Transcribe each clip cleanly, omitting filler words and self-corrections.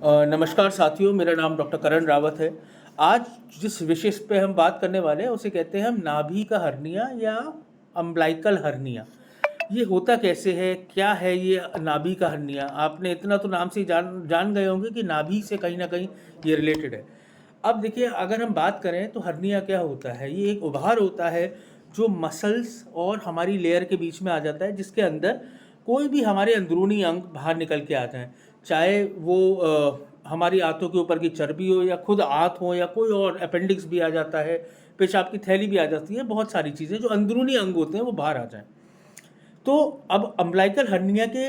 नमस्कार साथियों, मेरा नाम डॉक्टर करण रावत है। आज जिस विषय पे हम बात करने वाले हैं उसे कहते हैं हम नाभि का हर्निया या अम्बिलिकल हर्निया। ये होता कैसे है, क्या है ये नाभि का हर्निया? आपने इतना तो नाम से ही जान गए होंगे कि नाभि से कहीं ना कहीं ये रिलेटेड है। अब देखिए, अगर हम बात करें तो हर्निया क्या होता है? ये एक उभार होता है जो मसल्स और हमारी लेयर के बीच में आ जाता है, जिसके अंदर कोई भी हमारे अंदरूनी अंग बाहर निकल के आते हैं। चाहे वो हमारी आंतों के ऊपर की चर्बी हो, या खुद आंत हो, या कोई और अपेंडिक्स भी आ जाता है, पेशाब की थैली भी आ जाती है। बहुत सारी चीज़ें जो अंदरूनी अंग होते हैं वो बाहर आ जाएं। तो अब अम्बिलिकल हर्निया के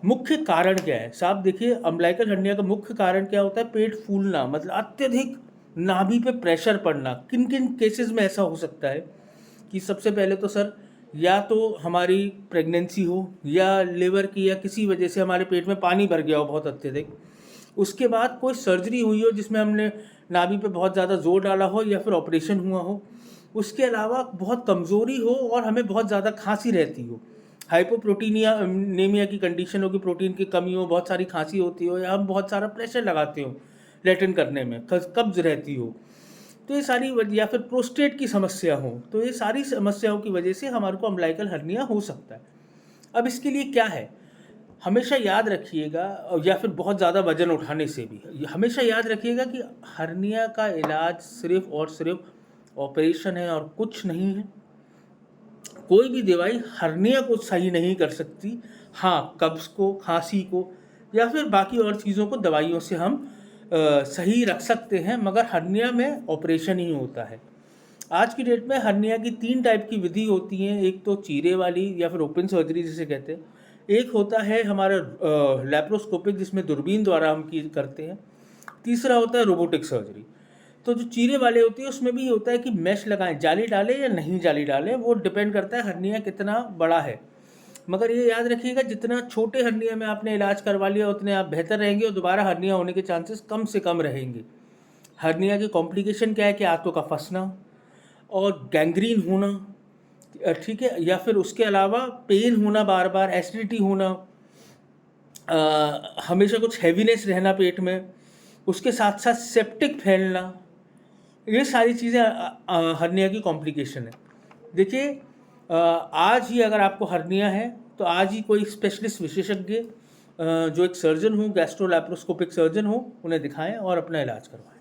मुख्य कारण क्या है साहब? देखिए, अम्बिलिकल हर्निया का मुख्य कारण क्या होता है? पेट फूलना, मतलब अत्यधिक नाभि पे प्रेशर पड़ना। किन किन केसेस में ऐसा हो सकता है कि सबसे पहले तो सर, या तो हमारी प्रेगनेंसी हो, या लिवर की या किसी वजह से हमारे पेट में पानी भर गया हो बहुत अत्यधिक। उसके बाद कोई सर्जरी हुई हो जिसमें हमने नाभि पे बहुत ज़्यादा जोर डाला हो, या फिर ऑपरेशन हुआ हो। उसके अलावा बहुत कमज़ोरी हो और हमें बहुत ज़्यादा खांसी रहती हो, हाइपोप्रोटीनिया नेमिया की कंडीशन हो कि प्रोटीन की कमी हो, बहुत सारी खांसी होती हो, या हम बहुत सारा प्रेशर लगाते हो लैट्रिन करने में, कब्ज रहती हो। तो ये सारी या फिर प्रोस्टेट की समस्या हो, तो ये सारी समस्याओं की वजह से हमारे को अम्बिलिकल हर्निया हो सकता है। अब इसके लिए क्या है, हमेशा याद रखिएगा, या फिर बहुत ज़्यादा वजन उठाने से भी हमेशा याद रखिएगा कि हर्निया का इलाज सिर्फ और सिर्फ ऑपरेशन है और कुछ नहीं है। कोई भी दवाई हर्निया को सही नहीं कर सकती। हाँ, कब्ज को, खांसी को, या फिर बाकी और चीज़ों को दवाइयों से हम सही रख सकते हैं, मगर हर्निया में ऑपरेशन ही होता है। आज की डेट में हर्निया की 3 टाइप की विधि होती हैं। एक तो चीरे वाली या फिर ओपन सर्जरी जिसे कहते हैं। एक होता है हमारा लैप्रोस्कोपिक, जिसमें दूरबीन द्वारा हम करते हैं। तीसरा होता है रोबोटिक सर्जरी। तो जो चीरे वाले होती है उसमें भी होता है कि मैश लगाएं, जाली डालें या नहीं जाली डालें, वो डिपेंड करता है हर्निया कितना बड़ा है। मगर ये याद रखिएगा, जितना छोटे हर्निया में आपने इलाज करवा लिया उतने आप बेहतर रहेंगे, और दोबारा हर्निया होने के चांसेस कम से कम रहेंगे। हर्निया की कॉम्प्लिकेशन क्या है कि आंतों का फंसना और गैंग्रीन होना, ठीक है, या फिर उसके अलावा पेन होना, बार बार एसिडिटी होना, हमेशा कुछ हैवीनेस रहना पेट में, उसके साथ साथ सेप्टिक फैलना। ये सारी चीज़ें हर्निया की कॉम्प्लिकेशन है। देखिए, आज ही अगर आपको हर्निया है तो आज ही कोई स्पेशलिस्ट विशेषज्ञ जो एक सर्जन हो, गैस्ट्रो लैप्रोस्कोपिक सर्जन हो, उन्हें दिखाएं और अपना इलाज करवाएं।